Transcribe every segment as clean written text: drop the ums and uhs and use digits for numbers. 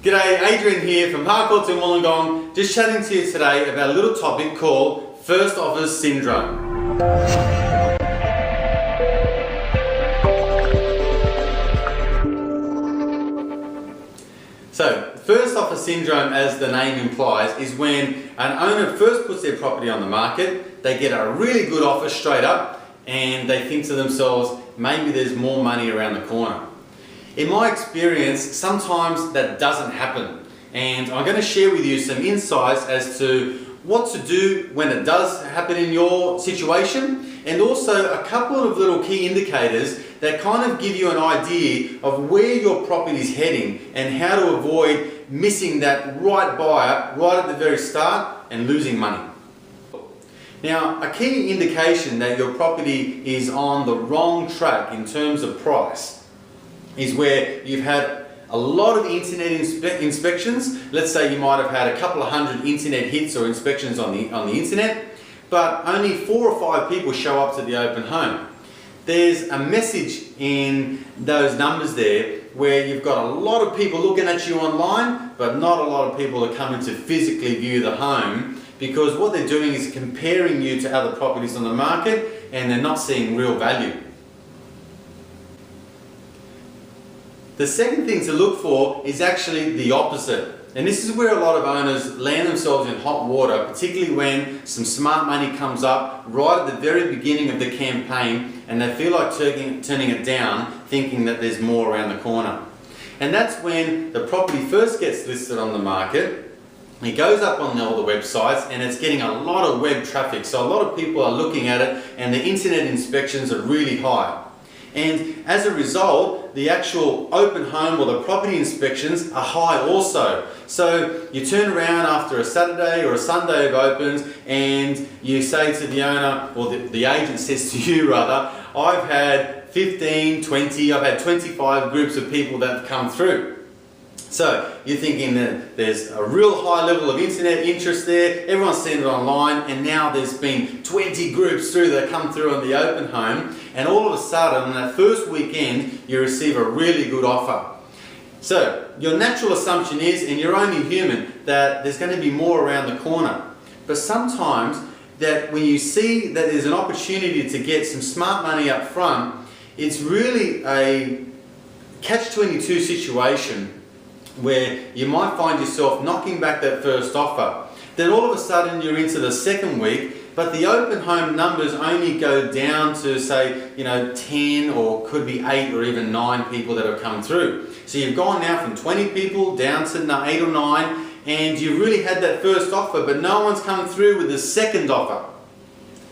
G'day, Adrian here from Harcourt in Wollongong, just chatting to you today about a little topic called first offers syndrome. So, first offer syndrome, as the name implies, is when an owner first puts their property on the market, they get a really good offer straight up, and they think to themselves, maybe there's more money around the corner. In my experience, sometimes that doesn't happen, and I'm going to share with you some insights as to what to do when it does happen in your situation, and also a couple of little key indicators that kind of give you an idea of where your property is heading and how to avoid missing that right buyer right at the very start and losing money. Now, a key indication that your property is on the wrong track in terms of price is where you've had a lot of internet inspections. Let's say you might have had a couple of hundred internet hits or inspections on the internet, but only 4 or 5 people show up to the open home. There's a message in those numbers there where you've got a lot of people looking at you online, but not a lot of people are coming to physically view the home, because what they're doing is comparing you to other properties on the market and they're not seeing real value. The second thing to look for is actually the opposite. And this is where a lot of owners land themselves in hot water, particularly when some smart money comes up right at the very beginning of the campaign and they feel like turning it down, thinking that there's more around the corner. And that's when the property first gets listed on the market. It goes up on all the websites and it's getting a lot of web traffic. So a lot of people are looking at it and the internet inspections are really high. And as a result, the actual open home or the property inspections are high also. So you turn around after a Saturday or a Sunday of opens and you say to the owner, or the agent says to you rather, I've had 15, 20, I've had 25 groups of people that have come through. So you're thinking that there's a real high level of internet interest there, everyone's seen it online, and now there's been 20 groups through that come through on the open home, and all of a sudden on that first weekend you receive a really good offer. So your natural assumption is, and you're only human, that there's going to be more around the corner. But sometimes that when you see that there's an opportunity to get some smart money up front, it's really a catch-22 situation where you might find yourself knocking back that first offer. Then all of a sudden you're into the second week, but the open home numbers only go down to, say, 10 or could be 8 or even 9 people that have come through. So you've gone now from 20 people down to 8 or 9, and you really had that first offer, but no one's come through with the second offer.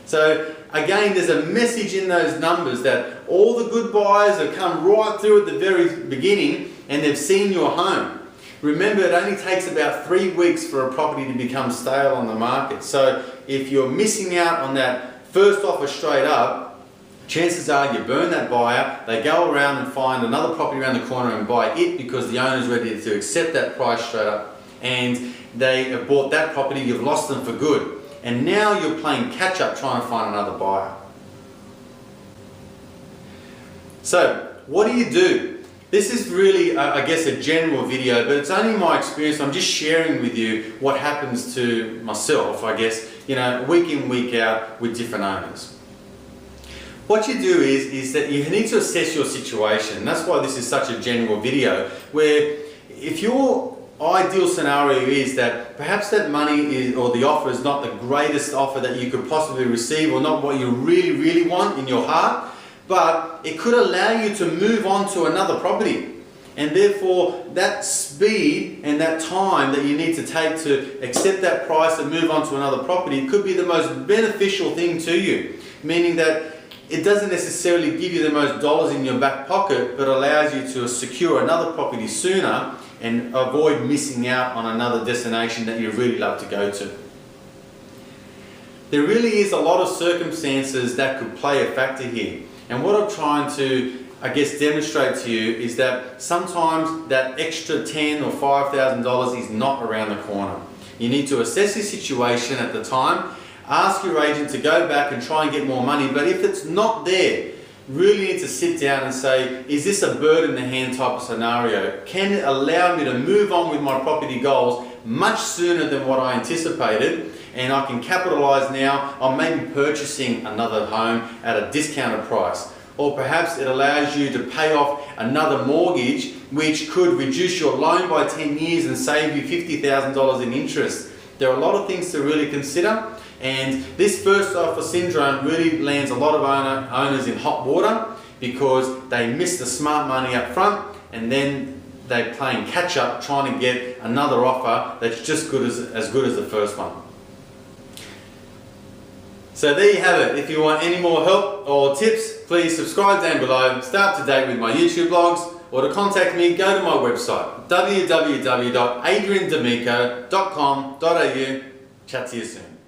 So again, there's a message in those numbers that all the good buyers have come right through at the very beginning and they've seen your home. Remember, it only takes about 3 weeks for a property to become stale on the market. So if you're missing out on that first offer straight up, chances are you burn that buyer, they go around and find another property around the corner and buy it because the owner's ready to accept that price straight up, and they have bought that property, you've lost them for good. And now you're playing catch up trying to find another buyer. So what do you do? This is really, I guess, a general video, but it's only my experience. I'm just sharing with you what happens to myself, I guess, week in, week out with different owners. What you do is that you need to assess your situation. That's why this is such a general video, where if your ideal scenario is that perhaps that money is, or the offer is not the greatest offer that you could possibly receive, or not what you really, really want in your heart, but it could allow you to move on to another property. And therefore, that speed and that time that you need to take to accept that price and move on to another property could be the most beneficial thing to you. Meaning that it doesn't necessarily give you the most dollars in your back pocket, but allows you to secure another property sooner and avoid missing out on another destination that you really love to go to. There really is a lot of circumstances that could play a factor here. And what I'm trying to, I guess, demonstrate to you is that sometimes that extra $10,000 or $5,000 is not around the corner. You need to assess your situation at the time, ask your agent to go back and try and get more money, but if it's not there, really need to sit down and say, is this a bird in the hand type of scenario? Can it allow me to move on with my property goals much sooner than what I anticipated, and I can capitalize now on maybe purchasing another home at a discounted price? Or perhaps it allows you to pay off another mortgage, which could reduce your loan by 10 years and save you $50,000 in interest. There are a lot of things to really consider, and this first offer syndrome really lands a lot of owners in hot water because they miss the smart money up front, and then they're playing catch up trying to get another offer that's just as good as the first one. So there you have it. If you want any more help or tips, please subscribe down below, stay up to date with my YouTube blogs, or to contact me, go to my website, www.adriandemico.com.au. Chat to you soon.